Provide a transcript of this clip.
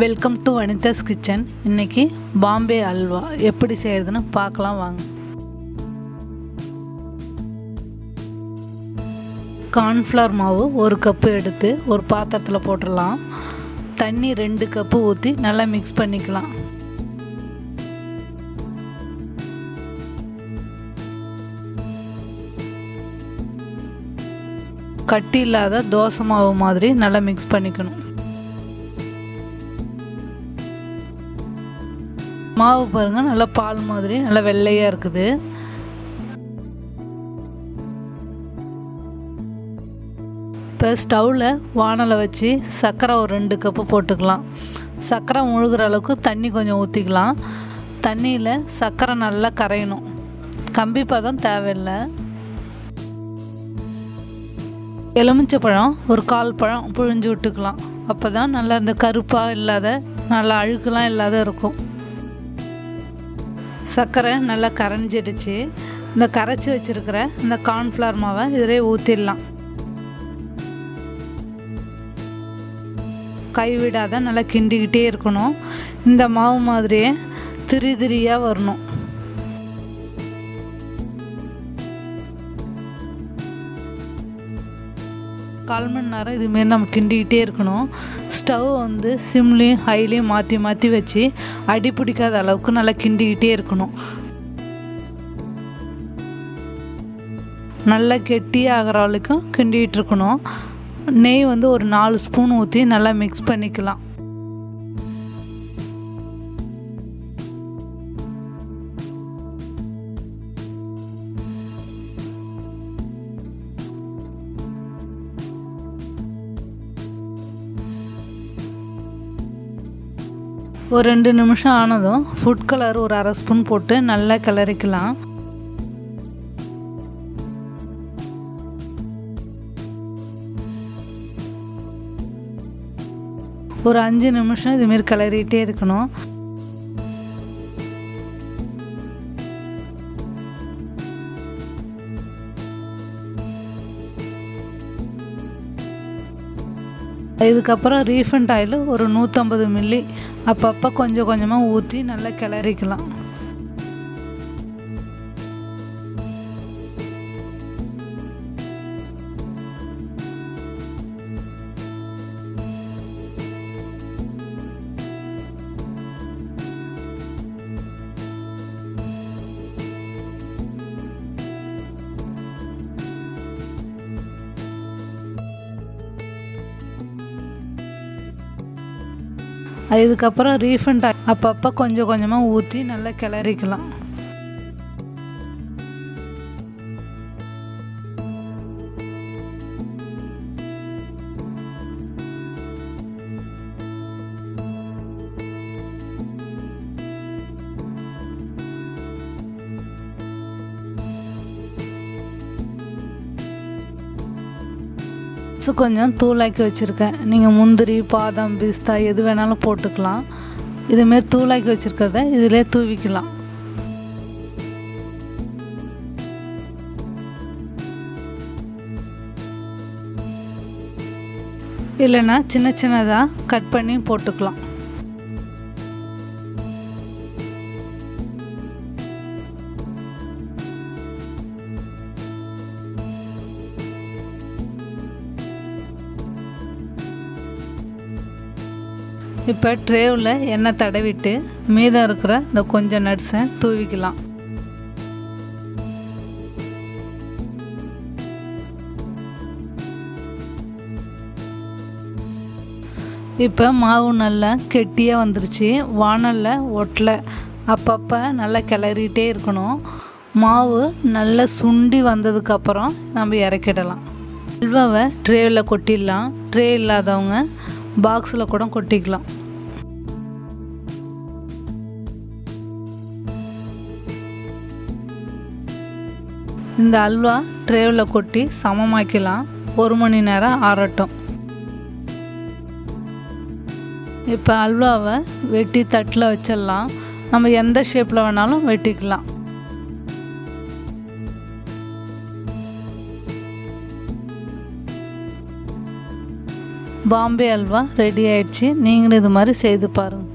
Welcome to Vanitha's kitchen. இன்றைக்கி பாம்பே அல்வா எப்படி செய்கிறதுன்னு பார்க்கலாம் வாங்க. கார்ன்ஃப்ளவர் மாவு 1 கப்பு எடுத்து ஒரு பாத்திரத்தில் போட்டுடலாம். தண்ணி 2 கப்பு ஊற்றி நல்லா மிக்ஸ் பண்ணிக்கலாம். கட்டி இல்லாத தோசை மாவு மாதிரி நல்லா மிக்ஸ் பண்ணிக்கணும். மாவு பாருங்கள், நல்லா பால் மாதிரி நல்லா வெள்ளையாக இருக்குது. இப்போ ஸ்டவ்வில் வானலை வச்சு சர்க்கரை ஒரு 2 கப்பு போட்டுக்கலாம். சர்க்கரை முழுகிற அளவுக்கு தண்ணி கொஞ்சம் ஊற்றிக்கலாம். தண்ணியில் சர்க்கரை நல்லா கரையணும். கம்பி பதம் தேவையில்லை. எலுமிச்சை பழம் ஒரு 1/4 பழம் புழிஞ்சு விட்டுக்கலாம். அப்போ தான் நல்லா இந்த கருப்பாக இல்லாத நல்லா அழுக்கெலாம் இல்லாத இருக்கும். சர்க்கரை நல்லா கரைஞ்சிடுச்சு. இந்த கரைச்சி வச்சுருக்கிற இந்த கார்ன்ஃப்ளவர் மாவை இதிலே ஊற்றிடலாம். கைவிடாத நல்லா கிண்டிக்கிட்டே இருக்கணும். இந்த மாவு மாதிரியே திரியாக வரணும். கால் மணி நேரம் இதுமாரி நம்ம கிண்டிக்கிட்டே இருக்கணும். ஸ்டவ் சிம்லேயும் ஹைலேயும் மாற்றி மாற்றி வச்சு அடி பிடிக்காத அளவுக்கு நல்லா கிண்டிக்கிட்டே இருக்கணும். நல்லா கெட்டியாக ஆகிற வரைக்கும் கிண்டிகிட்டு இருக்கணும். நெய் ஒரு 4 ஸ்பூன் ஊற்றி நல்லா மிக்ஸ் பண்ணிக்கலாம். ஒரு 2 நிமிஷம் ஆனதும் ஃபுட் கலர் ஒரு 1/2 ஸ்பூன் போட்டு நல்லா கிளறிக்கலாம். ஒரு 5 நிமிஷம் இதுமாரி கிளறிட்டே இருக்கணும். இதுக்கப்புறம் ரீஃபண்ட் ஆயில் ஒரு 150 மில்லி அப்பப்போ கொஞ்சம் கொஞ்சமாக ஊற்றி நல்லா கிளறிக்கலாம். இதுக்கப்புறம் ரீஃபண்ட் அப்பப்போ கொஞ்சம் கொஞ்சமாக ஊற்றி நல்லா கிளறிக்கலாம். கொஞ்சம் தூளாக்கி வச்சுருக்கேன். நீங்கள் முந்திரி, பாதாம், பிஸ்தா எது வேணாலும் போட்டுக்கலாம். இதுமாரி தூளாக்கி வச்சுருக்கிறத இதிலே தூவிக்கலாம். இல்லைன்னா சின்ன சின்னதாக கட் பண்ணி போட்டுக்கலாம். இப்போ ட்ரேவில் எண்ணெய் தடவிட்டு மீதம் இருக்கிற இந்த கொஞ்சம் நட்ஸை தூவிக்கலாம். இப்போ மாவு நல்லா கெட்டியாக வந்துருச்சு. வானலில் ஒட்டலை. அப்பப்போ நல்லா கிளறிட்டே இருக்கணும். மாவு நல்லா சுண்டி வந்ததுக்கப்புறம் நம்ம இறக்கிடலாம். அல்வாவை ட்ரேவில் கொட்டிடலாம். ட்ரே இல்லாதவங்க பாக்ஸில் கூட கொட்டிக்கலாம். இந்த அல்வா ட்ரேவில் கொட்டி சமமாக்கலாம். 1 மணி நேரம் ஆறட்டும். இப்போ அல்வாவை வெட்டி தட்டில் வச்சிடலாம். நம்ம எந்த ஷேப்பில் வேணாலும் வெட்டிக்கலாம். பாம்பே அல்வா ரெடி ஆயிடுச்சு. நீங்களும் இது மாதிரி செய்து பாருங்கள்.